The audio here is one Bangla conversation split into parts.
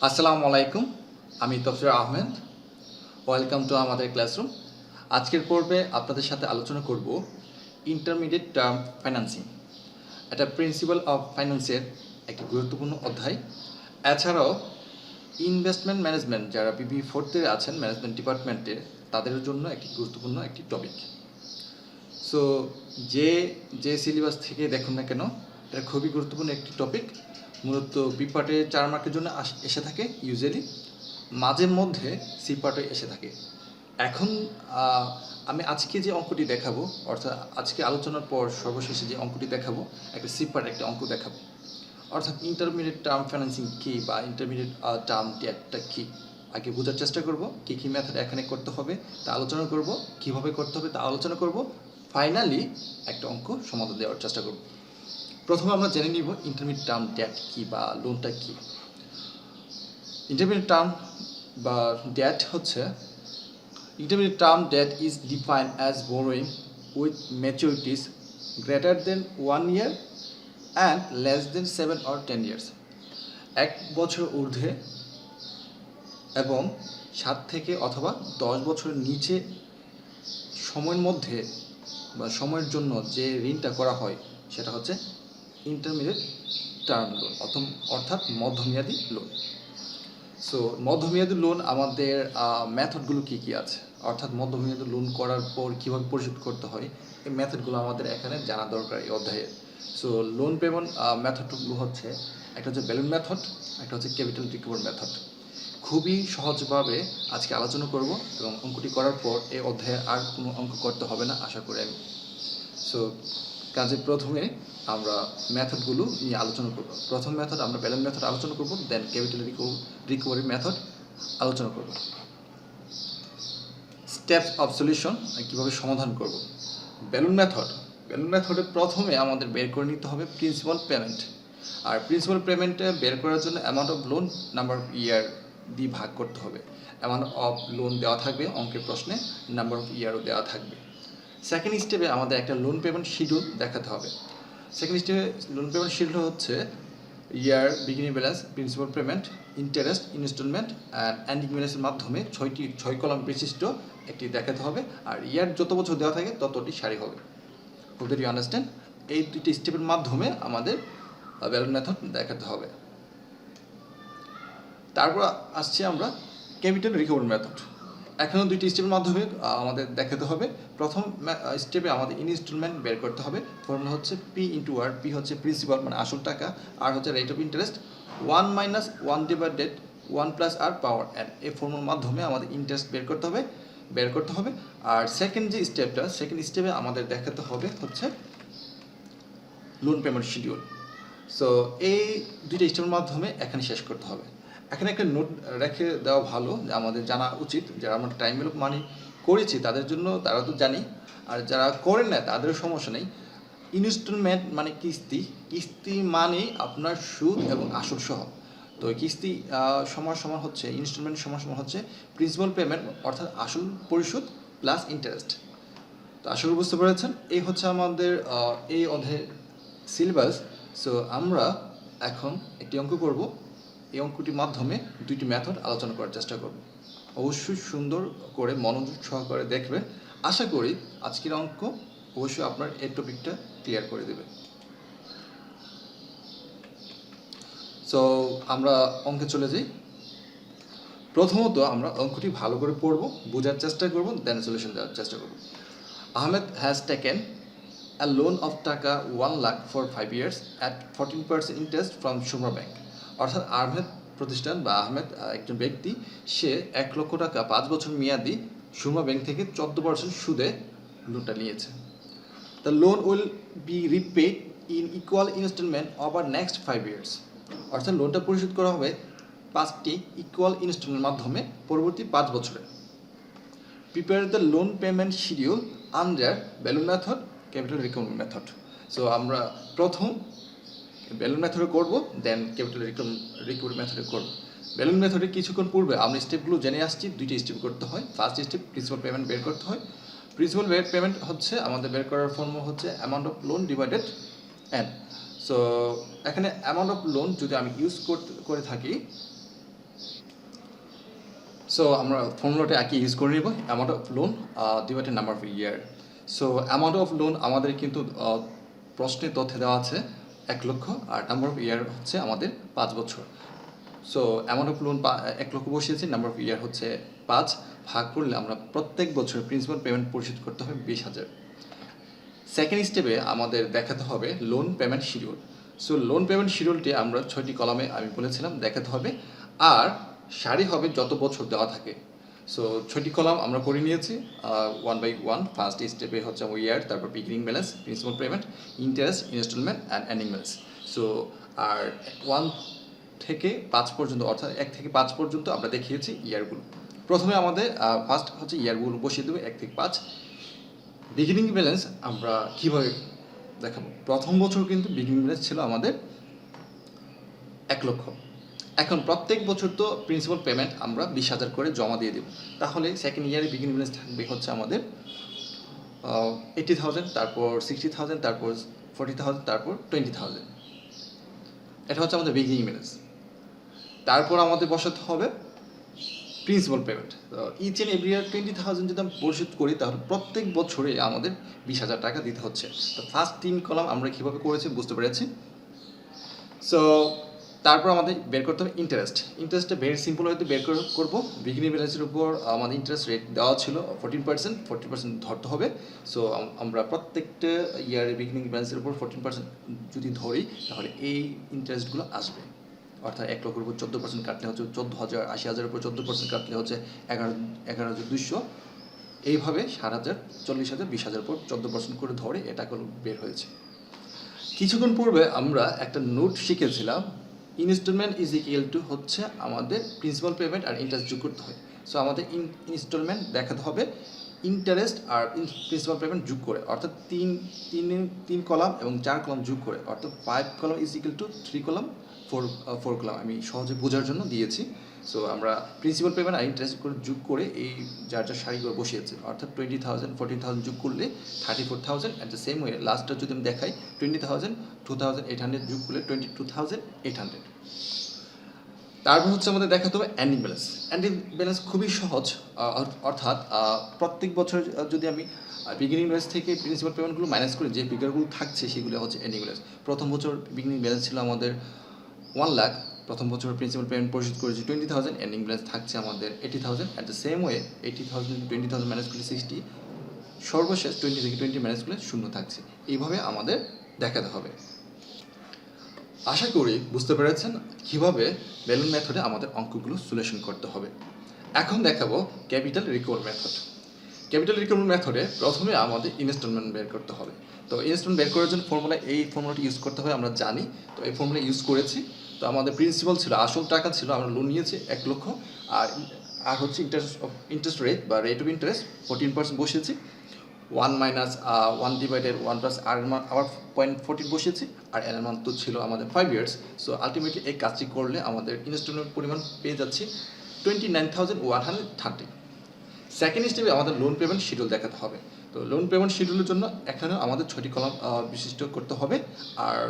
আসসালামু আলাইকুম, আমি তফসির আহমেদ। ওয়েলকাম টু আমাদের ক্লাসরুম। আজকের পর্বে আপনাদের সাথে আলোচনা করব ইন্টারমিডিয়েট টার্ম ফাইন্যান্সিং। এটা প্রিন্সিপাল অফ ফাইন্যান্সের একটি গুরুত্বপূর্ণ অধ্যায়। এছাড়াও ইনভেস্টমেন্ট ম্যানেজমেন্ট, যারা বিবি ফোর্থে আছেন ম্যানেজমেন্ট ডিপার্টমেন্টে, তাদের জন্য একটি গুরুত্বপূর্ণ একটি টপিক। সো যে যে সিলেবাস থেকে দেখুন না কেন, এটা খুবই গুরুত্বপূর্ণ একটি টপিক। মূলত বি পার্টে 4 মার্কের জন্য এসে থাকে ইউজুয়ালি, মাঝে মধ্যে সি পার্টে এসে থাকে। এখন আমি আজকে যে অঙ্কটি দেখাবো, অর্থাৎ আজকে আলোচনার পর সর্বশেষে যে অঙ্কটি দেখাবো, একটা সি পার্ট একটা অঙ্ক দেখাবো। অর্থাৎ ইন্টারমিডিয়েট টার্ম ফাইন্যান্সিং কী বা ইন্টারমিডিয়েট টার্ম ডেটটা কী, আগে বোঝার চেষ্টা করব। কী কী মেথড এখানে করতে হবে তা আলোচনা করব, কীভাবে করতে হবে তা আলোচনা করব, ফাইনালি একটা অঙ্ক সমাধান দেওয়ার চেষ্টা করব। প্রথমে আমরা জেনে নিব ইন্টারমিডিয়েট টার্ম ডেট কী বা লোনটা কী। ইন্টারমিডিয়েট টার্ম বা ডেট হচ্ছে, intermediate term debt is defined as borrowing with maturities greater than 1 year and less than 7 or 10 years. 1 বছর ঊর্ধ্বে এবং 7 থেকে অথবা 10 বছরের নিচে সময়ের মধ্যে বা সময়ের জন্য যে ঋণটা করা হয় সেটা হচ্ছে ইন্টারমিডিয়েট টার্ম লোন অর্থাৎ মধ্যমেয়াদী লোন। সো মধ্যমেয়াদী লোন আমাদের মেথডগুলো কী কী আছে, অর্থাৎ মধ্যমেয়াদী লোন করার পর কীভাবে পরিশোধ করতে হয়, এই মেথডগুলো আমাদের এখানে জানা দরকার এই অধ্যায়ে। সো লোন পেমেন্ট মেথডগুলো হচ্ছে, একটা হচ্ছে ব্যালুন মেথড, একটা হচ্ছে ক্যাপিটাল রিকভার মেথড। খুবই সহজভাবে আজকে আলোচনা করব এবং অঙ্কটি করার পর এই অধ্যায়ে আর কোনো অঙ্ক করতে হবে না আশা করি আমি। সো কাজে প্রথমে আমরা মেথডগুলো নিয়ে আলোচনা করব। প্রথম মেথড আমরা ব্যালেন্স মেথড আলোচনা করব, দেন ক্যাপিটাল রিকভারি মেথড আলোচনা করব। স্টেপস অফ সলিউশন, কীভাবে সমাধান করব। ব্যালুন মেথডে প্রথমে আমাদের বের করে নিতে হবে প্রিন্সিপাল পেমেন্ট। আর প্রিন্সিপাল পেমেন্টে বের করার জন্য amount of loan number of year দিয়ে ভাগ করতে হবে। অ্যামাউন্ট অফ লোন দেওয়া থাকবে অঙ্কের প্রশ্নে, নাম্বার অফ ইয়ারও দেওয়া থাকবে। সেকেন্ড স্টেপে আমাদের একটা লোন পেমেন্ট শিডিউল দেখাতে হবে। সেকেন্ড স্টেপে লোন পেমেন্ট শিডিউল হচ্ছে year beginning balance, principal payment, interest, instalment and ending ব্যালেন্সের মাধ্যমে 6 কলাম বিশিষ্ট একটি দেখাতে হবে। আর ইয়ার যত বছর দেওয়া থাকে ততটি সারি হবে। Hope that you understand. এই দুটি স্টেপের মাধ্যমে আমাদের ব্যালুন মেথড দেখাতে হবে। তারপর আসছি আমরা ক্যাপিটাল রিকভারি মেথড। এখানেও দুইটি স্টেপের মাধ্যমে আমাদের দেখাতে হবে। প্রথম স্টেপে আমাদের ইনস্টলমেন্ট বের করতে হবে। ফর্মুলা হচ্ছে পি ইন্টু আর। পি হচ্ছে প্রিন্সিপাল মানে আসল টাকা, আর হচ্ছে rate of interest, 1 - 1 divided 1 + r power n। এই ফর্মুলার মাধ্যমে আমাদের ইন্টারেস্ট বের করতে হবে। আর সেকেন্ড স্টেপে আমাদের দেখাতে হবে হচ্ছে লোন পেমেন্ট শিডিউল। সো এই দুইটা স্টেপের মাধ্যমে এখানে শেষ করতে হবে। এখানে একটা নোট রেখে দেওয়া ভালো, যে আমাদের জানা উচিত, যারা আমরা টাইম ভ্যালু মানি করেছি তাদের জন্য, তারা তো জানি, আর যারা করেন না তাদেরও সমস্যা নেই। ইনস্টলমেন্ট মানে কিস্তি মানে আপনার সুদ এবং আসল সহ। তো কিস্তি সমান হচ্ছে, ইনস্টলমেন্ট সমান হচ্ছে প্রিন্সিপাল পেমেন্ট অর্থাৎ আসল পরিশোধ প্লাস ইন্টারেস্ট। তো আশা করি বুঝতে পেরেছেন, এই হচ্ছে আমাদের এই অধ্যায়ের সিলেবাস। সো আমরা এখন একটি অঙ্ক করব। এই অঙ্কটির মাধ্যমে দুইটি মেথড আলোচনা করার চেষ্টা করব। অবশ্যই সুন্দর করে মনোযোগ সহকারে দেখবেন। আশা করি আজকের অঙ্ক অবশ্যই আপনার এই টপিকটা ক্লিয়ার করে দেবে। সো আমরা অঙ্কে চলে যাই। প্রথমত আমরা অঙ্কটি ভালো করে পড়ব, বোঝার চেষ্টা করব, দেন সলিউশন দেওয়ার চেষ্টা করব। Ahmed has taken a loan of টাকা 1 lakh for 5 years at 14% interest from Shumra Bank. অর্থাৎ আহমেদ প্রতিষ্ঠান বা আহমেদ একজন ব্যক্তি, সে 1 লক্ষ টাকা 5 বছর মেয়াদি সুরমা ব্যাংক থেকে 14% সুদে লোনটা নিয়েছে। The loan will be repaid in equal installment over next 5 years. অর্থাৎ লোনটা পরিশোধ করা হবে 5টি ইকুয়াল ইনস্টলমেন্টের মাধ্যমে পরবর্তী 5 বছরে। Prepare the loan payment schedule under balloon method, capital recovery method. So আমরা প্রথম ব্যালুন মেথডে করব, দেন ক্যাপিটাল রিকভারি মেথডে করব। ব্যালুন মেথডে কিছুক্ষণ পূর্বে আমরা স্টেপগুলো জেনে আসছি। দুইটি স্টেপ করতে হয়। ফার্স্ট স্টেপ প্রিন্সিপাল পেমেন্ট বের করতে হয়। প্রিন্সিপাল পেমেন্ট হচ্ছে আমাদের বের করার ফর্মুলা হচ্ছে amount of loan divided N. So এখানে অ্যামাউন্ট অফ লোন যদি আমি ইউজ করে থাকি, সো আমরা ফর্মুলাটা একই ইউজ করে নিব, amount of loan divided number of year. So amount of loan আমাদের কিন্তু প্রশ্নে তথ্যে দেওয়া আছে 1 লক্ষ, আর নাম্বার অফ ইয়ার হচ্ছে আমাদের 5 বছর। সো অ্যামাউন্ট অফ লোন 1 লক্ষ বসিয়েছি, নাম্বার অফ ইয়ার হচ্ছে 5, ভাগ করলে আমরা প্রত্যেক বছর প্রিন্সিপাল পেমেন্ট পরিশোধ করতে হবে 20,000। সেকেন্ড স্টেপে আমাদের দেখাতে হবে loan payment schedule. So loan payment শিডিউলটি আমরা 6টি কলামে আমি বলেছিলাম দেখাতে হবে, আর সারি হবে যত বছর দেওয়া থাকে। সো 6টি কলাম আমরা করে নিয়েছি 1 বাই 1। ফার্স্ট স্টেপে হচ্ছে ইয়ার, তারপর beginning balance, principal payment, interest, instalment and ending balance. So আর 1 থেকে 5 পর্যন্ত, অর্থাৎ 1 থেকে 5 পর্যন্ত আমরা দেখিয়েছি ইয়ারগুলো। প্রথমে আমাদের ফার্স্ট হচ্ছে ইয়ারগুলো বসিয়ে দেবো 1 থেকে 5। বিগিনিং ব্যালেন্স আমরা কীভাবে দেখাবো? প্রথম বছর কিন্তু বিগিনিং ব্যালেন্স ছিল আমাদের 1 লক্ষ। এখন প্রত্যেক বছর তো প্রিন্সিপাল পেমেন্ট আমরা 20,000 করে জমা দিয়ে দেব। তাহলে সেকেন্ড ইয়ারে বিগিনিং ব্যালেন্স থাকবে হচ্ছে আমাদের 80,000, তারপর 60,000, তারপর 40,000, তারপর 20,000। এটা হচ্ছে আমাদের বিগিনিং ব্যালেন্স। তারপর আমাদের বসাতে হবে principal payment. Each and every year 20,000 যদি আমি পরিশোধ করি, তাহলে প্রত্যেক বছরে আমাদের 20,000 টাকা দিতে হচ্ছে। তো ফার্স্ট 3 কলাম আমরা কীভাবে করেছি বুঝতে পেরেছি। সো তারপর আমাদের বের করতে হবে ইন্টারেস্ট। ইন্টারেস্টটা ভেরি সিম্পল হয়তো বের করবো। বিগিনিং ব্যালেন্সের উপর আমাদের ইন্টারেস্ট রেট দেওয়া ছিল 14% ধরতে হবে। সো আমরা প্রত্যেকটা ইয়ারে বিগিনিং ব্যালেন্সের উপর 14% যদি ধরি, তাহলে এই ইন্টারেস্টগুলো আসবে। অর্থাৎ 1 লক্ষের উপর 14% কাটলে হচ্ছে 14,000, 80,000-এর উপর 14% কাটলে হচ্ছে 11,200। এইভাবে 60,000, 40,000, 20,000 উপর 14% করে ধরে এটা বের হয়েছে। কিছুক্ষণ পূর্বে আমরা একটা নোট শিখেছিলাম, ইনস্টলমেন্ট ইজ ইকুয়াল টু হচ্ছে আমাদের প্রিন্সিপাল পেমেন্ট আর ইন্টারেস্ট যোগ করতে হয়। সো আমাদের ইনস্টলমেন্ট দেখাতে হবে ইন্টারেস্ট আর প্রিন্সিপাল পেমেন্ট যোগ করে, অর্থাৎ 3 কলাম এবং 4 কলাম যোগ করে, অর্থাৎ 5 column is equal to 3 column 4 column. আমি সহজে বোঝার জন্য দিয়েছি। সো আমরা প্রিন্সিপাল পেমেন্ট আর ইন্টারেস্ট করে যোগ করে এই যার সারি করে বসিয়েছি, অর্থাৎ 20,000, 14,000 যোগ করলে 34,000। অ্যাট দ্য সেম ওয়ে লাস্টটা যদি আমি দেখাই 20,000, 2,800 যোগ করলে 22,800। তারপর হচ্ছে আমাদের দেখাতে হবে এন্ডিং ব্যালেন্স। এন্ডিং ব্যালেন্স খুবই সহজ, অর্থাৎ প্রত্যেক বছর যদি আমি বিগিনিং ব্যালেন্স থেকে প্রিন্সিপাল পেমেন্টগুলো মাইনাস করে যে ফিগারগুলো থাকছে সেগুলো হচ্ছে এন্ডিং ব্যালেন্স। প্রথম বছর বিগিনিং ব্যালেন্স ছিল আমাদের 1 লাখ, প্রথম বছর প্রিন্সিপাল পেমেন্ট পরিশোধ করেছি 20,000, এন্ডিং ব্যালেন্স থাকছে আমাদের 80,000। At the same way 80,000 20,000 minus করলে 60, সর্বশেষ 20 থেকে 20 মাইনাস করলে 0 থাকছে। এইভাবে আমাদের দেখাতে হবে। আশা করি বুঝতে পেরেছেন কীভাবে বেলুন মেথডে আমাদের অঙ্কগুলো সলিউশন করতে হবে। এখন দেখাবো capital recover method. Capital recover মেথডে প্রথমে আমাদের ইনস্টলমেন্ট বের করতে হবে। তো ইনস্টলমেন্ট বের করার জন্য এই ফর্মুলাটি ইউজ করতে হবে, আমরা জানি। তো এই ফর্মুলা ইউজ করেছি। তো আমাদের প্রিন্সিপাল ছিল, আসল টাকা ছিল, আমরা লোন নিয়েছি 1 লক্ষ, আর হচ্ছে ইন্টারেস্ট রেট বা রেট অফ ইন্টারেস্ট 14% বসিয়েছি। 1 মাইনাস 1 ডিভাইডেড 1 প্লাস আর আবার 0.14 বসিয়েছি, আর এর মান তো ছিল আমাদের 5 ইয়ার্স। সো আলটিমেটলি এই কাজটি করলে আমাদের ইনস্টলমেন্ট পরিমাণ পেয়ে যাচ্ছি 29,130। সেকেন্ড স্টেপে আমাদের লোন পেমেন্ট শিডিউল দেখাতে হবে। তো লোন পেমেন্ট শিডিউলের জন্য এখানে আমাদের 6টি কলাম বিশিষ্ট করতে হবে, আর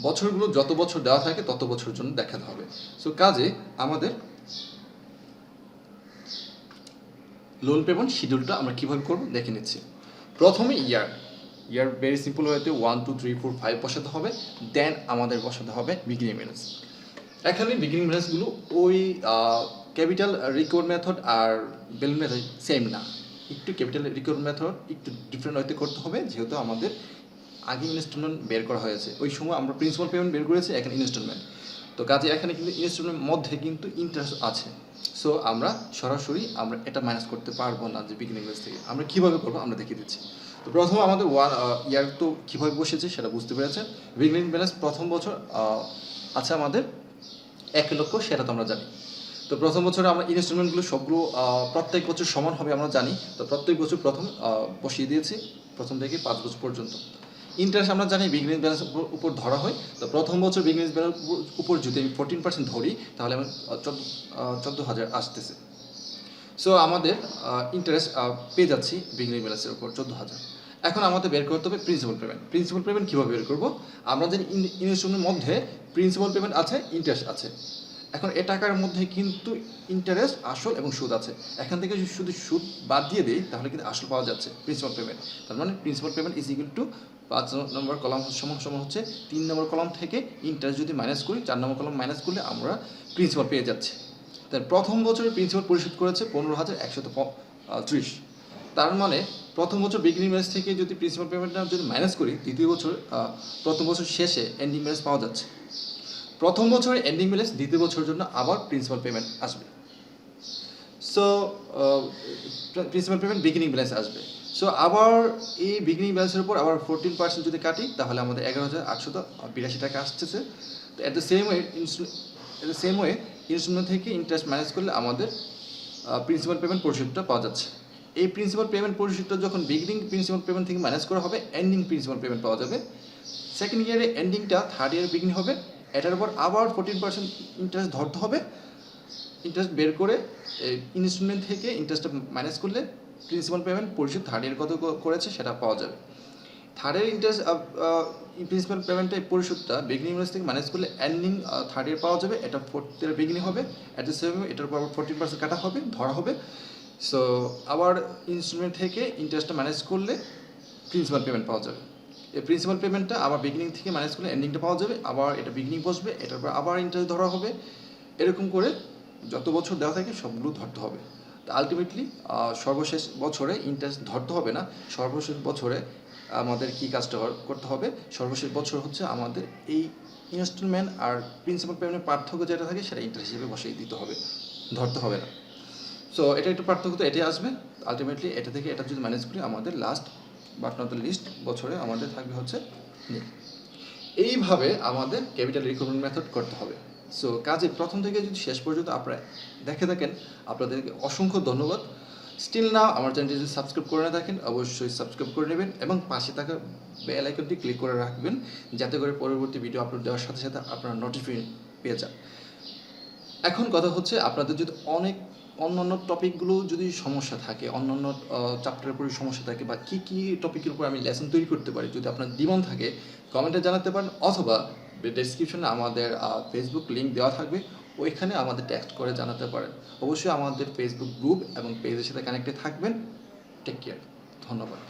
বছরগুলো যত বছর দেওয়া থাকে তত বছরের জন্য দেখাতে হবে। সো কাজে আমাদের লোন পেমেন্ট শিডিউলটা আমরা কীভাবে করবো দেখে নিচ্ছি। প্রথমে ইয়ার ভেরি সিম্পল হয়তো 1, 2, 3, 4, 5 বসাতে হবে। দেন আমাদের বসাতে হবে বিগিনিং ব্যালেন্স। এখানে বিগিনিং ব্যালেন্সগুলো ওই ক্যাপিটাল রিকভার মেথড আর বেলুন মেথড সেম না, একটু ক্যাপিটাল রিকভার মেথড একটু ডিফারেন্ট হয়তো করতে হবে, যেহেতু আমাদের আগে ইনস্টলমেন্ট বের করা হয়েছে। ওই সময় আমরা প্রিন্সিপাল পেমেন্ট বের করেছি, এখানে ইনস্টলমেন্ট। তো কাজে এখানে কিন্তু ইনস্টলমেন্টের মধ্যে কিন্তু ইন্টারেস্ট আছে। সো আমরা সরাসরি আমরা এটা মাইনাস করতে পারবো না যে বিগিনিং ব্যালেন্স থেকে। আমরা কীভাবে করবো আমরা দেখিয়ে দিচ্ছি। তো প্রথমে আমাদের 1 ইয়ার তো কীভাবে বসেছে সেটা বুঝতে পেরেছেন। বিগিনিং ব্যালেন্স প্রথম বছর আছে আমাদের 1 লক্ষ, সেটা তো আমরা জানি। তো প্রথম বছরে আমরা ইনস্টলমেন্টগুলো সবগুলো প্রত্যেক বছর সমান হবে আমরা জানি। তো প্রত্যেক বছর প্রথম বসিয়ে দিয়েছি, প্রথম থেকে 5 বছর পর্যন্ত। ইন্টারেস্ট আমরা জানি বিগিনিং ব্যালেন্স উপর ধরা হয়। তো প্রথম বছর বিগিনিং ব্যালেন্স উপর যদি আমি 14% ধরি, তাহলে আমি 14,000 আসতেছে। সো আমাদের ইন্টারেস্ট পেয়ে যাচ্ছি বিগিনিং ব্যালেন্সের উপর 14,000। এখন আমাদের বের করতে হবে প্রিন্সিপাল পেমেন্ট। প্রিন্সিপাল পেমেন্ট কীভাবে বের করবো? আমরা জানি ইনস্টলমেন্টের মধ্যে প্রিন্সিপাল পেমেন্ট আছে, ইন্টারেস্ট আছে। এখন এ টাকার মধ্যে কিন্তু ইন্টারেস্ট, আসল এবং সুদ আছে। এখান থেকে যদি শুধু সুদ বাদ দিয়ে দিই তাহলে কিন্তু আসল পাওয়া যাচ্ছে, প্রিন্সিপাল পেমেন্ট। তার মানে principal payment is equal to 5 number column সমান হচ্ছে 3 নম্বর কলাম থেকে ইন্টারেস্ট যদি মাইনাস করি, 4 নম্বর কলাম মাইনাস করলে আমরা প্রিন্সিপাল পেয়ে যাচ্ছি। তার প্রথম বছরে প্রিন্সিপাল পরিশোধ করেছে 15,130। তার মানে প্রথম বছর বিগিনিং ব্যালেন্স থেকে যদি প্রিন্সিপাল পেমেন্টটা যদি মাইনাস করি, প্রথম বছর শেষে এন্ডিং ব্যালেন্স পাওয়া যাচ্ছে। প্রথম বছরের এন্ডিং ব্যালেন্স দ্বিতীয় বছরের জন্য আবার প্রিন্সিপাল পেমেন্ট আসবে। So principal payment beginning balance আসবে। সো আবার এই বিগিনিং ব্যালেন্সের উপর আবার 14% যদি কাটি তাহলে আমাদের 11,882 টাকা আসতেছে। তো at the same way installment থেকে ইন্টারেস্ট মাইনাস করলে আমাদের প্রিন্সিপাল পেমেন্ট পরিশোধটা পাওয়া যাচ্ছে। এই প্রিন্সিপাল পেমেন্ট পরিশোধটা যখন বিগিনিং প্রিন্সিপাল পেমেন্ট থেকে মাইনাস করা হবে, এন্ডিং প্রিন্সিপাল পেমেন্ট পাওয়া যাবে। সেকেন্ড ইয়ারে এন্ডিংটা থার্ড ইয়ারে বিগিনিং হবে, এটার উপর আবার 14% ইন্টারেস্ট ধরতে হবে। ইন্টারেস্ট বের করে ইনস্টলমেন্ট থেকে ইন্টারেস্টটা মাইনাস করলে প্রিন্সিপাল পেমেন্ট পরিশোধ থার্ড ইয়ার কত করেছে সেটা পাওয়া যাবে। থার্ড ইয়ার ইন্টারেস্ট প্রিন্সিপাল পেমেন্টের পরিশোধটা বিগিনিং ব্যালেন্স থেকে মাইনাস করলে এন্ডিং থার্ড ইয়ার পাওয়া যাবে। এটা ফোর্থ ইয়ার বিগিনিং হবে। অ্যাট দ্য সেম এটার উপর আবার 14% কাটা হবে, ধরা হবে। সো আবার ইনস্টলমেন্ট থেকে ইন্টারেস্টটা মাইনাস করলে প্রিন্সিপাল পেমেন্ট পাওয়া যাবে। এই প্রিন্সিপাল পেমেন্টটা আবার বিগিনিং থেকে মাইনাস করলে এন্ডিংটা পাওয়া যাবে, আবার এটা বিগিনিং বসবে, এটার উপর আবার ইন্টারেস্ট ধরা হবে। এরকম করে যত বছর দেওয়া থাকে সবগুলো ধরতে হবে। তো আলটিমেটলি সর্বশেষ বছরে ইন্টারেস্ট ধরতে হবে না, সর্বশেষ বছরে আমাদের কী কাজটা করতে হবে, সর্বশেষ বছর হচ্ছে আমাদের এই ইনস্টলমেন্ট আর প্রিন্সিপাল পেমেন্টের পার্থক্য যেটা থাকে সেটা ইন্টারেস্ট হিসেবে বসিয়ে দিতে হবে, ধরতে হবে না। সো এটা একটু পার্থক্য তো এটাই আসবে। আলটিমেটলি এটা থেকে এটা যদি ম্যানেজ করি আমাদের last but not the least বছরে আমাদের থাকবে হচ্ছে নীল। এইভাবে আমাদের ক্যাপিটাল রিকভারি মেথড করতে হবে। সো কাজে প্রথম থেকে যদি শেষ পর্যন্ত আপনারা দেখে থাকেন আপনাদেরকে অসংখ্য ধন্যবাদ। স্টিল নাও আমার চ্যানেলটি যদি সাবস্ক্রাইব করে না থাকেন অবশ্যই সাবস্ক্রাইব করে নেবেন এবং পাশে থাকা বেল আইকনটি ক্লিক করে রাখবেন যাতে করে পরবর্তী ভিডিও আপলোড দেওয়ার সাথে সাথে আপনারা নোটিফিকেশন পেয়ে যান। এখন কথা হচ্ছে আপনাদের যদি অন্যান্য টপিকগুলো যদি সমস্যা থাকে, অন্যান্য চ্যাপ্টারের উপরে সমস্যা থাকে বা কী টপিকের উপর আমি লেসন তৈরি করতে পারি, যদি আপনার ডিমান্ড থাকে কমেন্টে জানাতে পারেন, অথবা ডেসক্রিপশনে আমাদের ফেসবুক লিঙ্ক দেওয়া থাকবে, ওইখানে আমাদের টেক্সট করে জানাতে পারেন। অবশ্যই আমাদের ফেসবুক গ্রুপ এবং পেজের সাথে কানেক্টে থাকবেন। টেক কেয়ার, ধন্যবাদ।